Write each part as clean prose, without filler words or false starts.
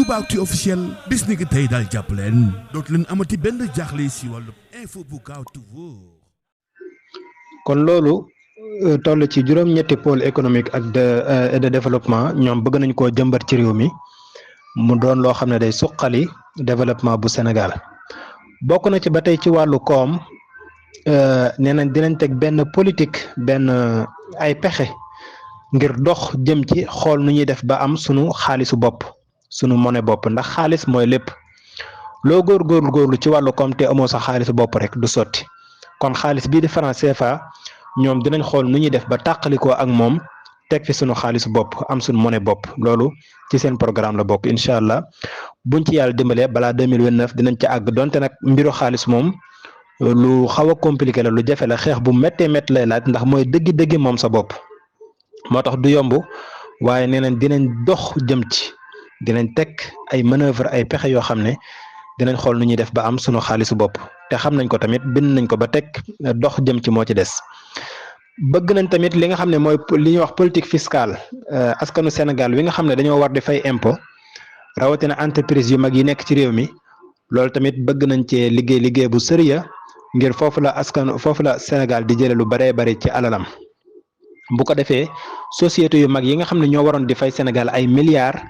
Toubactu officiel bis ni ki tey daal jàpp leen dootu leen amati benn jaaxle si wàllu info bu gaaw te wóor. kon loolu toll ci juróom-ñetti pôle économique ak de développement ñoom bëgg nañ koo jëmbat ci réew mi mu doon loo xam ne day suqali développement bu Sénégal bokk na ci ba tey ci wàllu koom nee nañ dinañ teg benn politique benn ay pexe ngir dox jëm ci xool nu ñuy def ba am sunu xaalisu bopp sunu monnaie bopp ndax xaalis mooy lépp loo góorgóorlu ci wàllu koom te amoo sa xaalisu bopp rek du sotti kon xaalis bii di franc CFA ñoom dinañ xool nu ñuy def ba tàqalikoo ak moom teg fi sunu xaalisu bopp am sunu monnaie bopp loolu ci seen programme la bokk incha allah buñ ci yàlla dimbalee balaa 2029 dinañ ci àgg donte nag mbiru xaalis moom lu xaw a compliqué la lu jafe la xeex bu méttee métti lay laaj ndax mooy dëggi moom sa bopp moo tax du yomb waaye nee nañ dinañ dox jëm ci dinañ teg ay manœuvre ay pexe yoo xam ne dinañ xool nu ñuy def ba am sunu xaalisu bopp te xam nañ ko tamit bind nañ ko ba teg dox jëm ci moo ci des bëgg nañ tamit li nga xam ne mooy li ñuy wax politique fiscale askanu Sénégal wi nga xam ne dañoo war di fay impôt rawatina entreprise yu mag yi nekk ci réew mi loolu tamit bëgg nañ cee liggéey bu sérieux ngir foofu la Sénégal di jële lu baree bari ci alalam bu ko defee société yu mag yi nga xam ne ñoo waroon di fay Sénégal ay milliards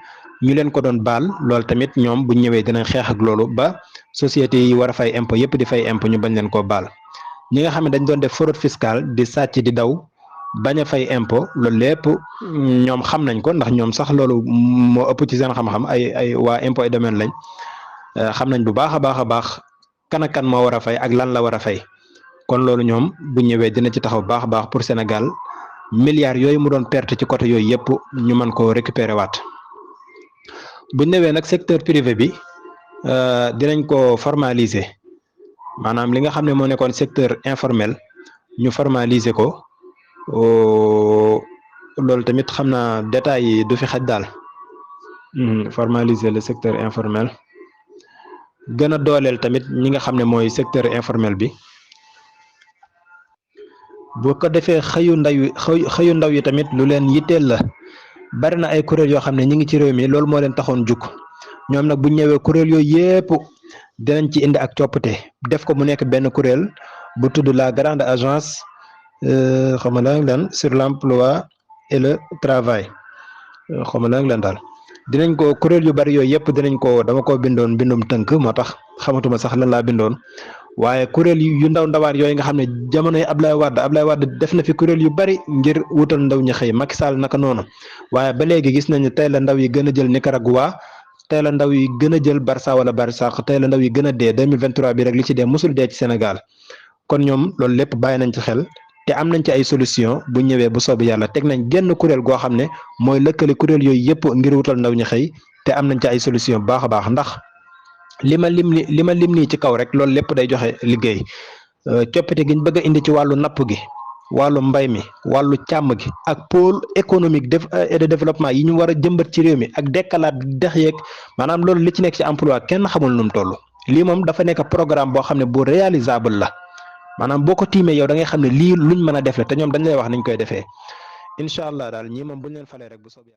ñu leen ko doon baal loolu tamit ñoom bu ñëwee dinañ xeex ak loolu ba société yi war a fay impôt yëpp di fay impôt ñu bañ leen koo baal ñi nga xam ne dañ doon def fraude fiscale di sàcc di daw bañ a fay impôt loolu lépp ñoom xam nañ ko ndax ñoom sax loolu moo ëpp ci seen xam-xam ay waa impôt et domaine lañ xam nañ bu baax a baax kan ak kan moo war a fay ak lan la war a fay kon loolu ñoom bu ñëwee dina ci taxaw baax a baax pour Sénégal milliards yooyu mu doon perte ci côté yooyu yëpp ñu mën koo récupérer waat bu ñëwee nag secteur privé bi dinañ ko formaliser maanaam li nga xam ne moo nekkoon secteur informel ñu formaliser ko loolu tamit xam naa détails yi du fi xaj daal formaliser le secteur informel gën a dooleel tamit ñi nga xam ne mooy secteur informel bi bu ko defee xëyu ndaw yi tamit lu leen yitteel la bari na ay kuréel yoo xam ne ñi ngi ci réew mi loolu moo leen taxoon jug ñoom nag bu ñëwee kuréel yooyu yépp dinañ ci indi ak coppite def ko mu nekk benn kuréel bu tudd la grande agence xam nga lan sur l'emploi et le travail xam nga lan daal dinañ ko kuréel yu bari yooyu yëpp dinañ ko dama ko bindoon bindum tënk moo tax xamatuma sax lan laa bindoon waaye kuréel yu ndawaan yooyu nga xam ne jamonoy Ablaye Wade def na fi kuréel yu bari ngir wutal ndaw ñi xëy Macky Sall naka noonu waaye ba léegi gis nañu tey la ndaw yi gën a jël Nicaragua tey la ndaw yi gën a jël Barça wala Barsaq tey la ndaw yi gën a dee 2023 bi rek li ci dee musul dee ci Sénégal kon ñoom loolu lépp bàyyi nañ ci xel te am nañ ci ay solution bu ñëwee bu soobee yàlla teg nañ genn kuréel goo xam ne mooy lëkkale kuréel yooyu yëpp ngir wutal ndaw ñi xëy te am nañ ci ay solution bu baax a baax ndax li ma lim nii ci kaw rek loolu lépp day joxe liggéey coppite gi ñu bëgg a indi ci wàllu napp gi wàllu mbay mi wàllu càmm gi ak pôle économique et de développement yi ñu war a jëmbat ci réew mi ak dekkalaat dex yeeg maanaam loolu li ci nekk ci emploi kenn xamul nu mu toll lii moom dafa nekk programme boo xam ne bu réalisable la maanaam boo ko tiimee yow da ngay xam ne lii luñ mën a def la te ñoom dañ lay wax niñ koy defee incha allah daal ñii moom buñ leen falee rek bu soobee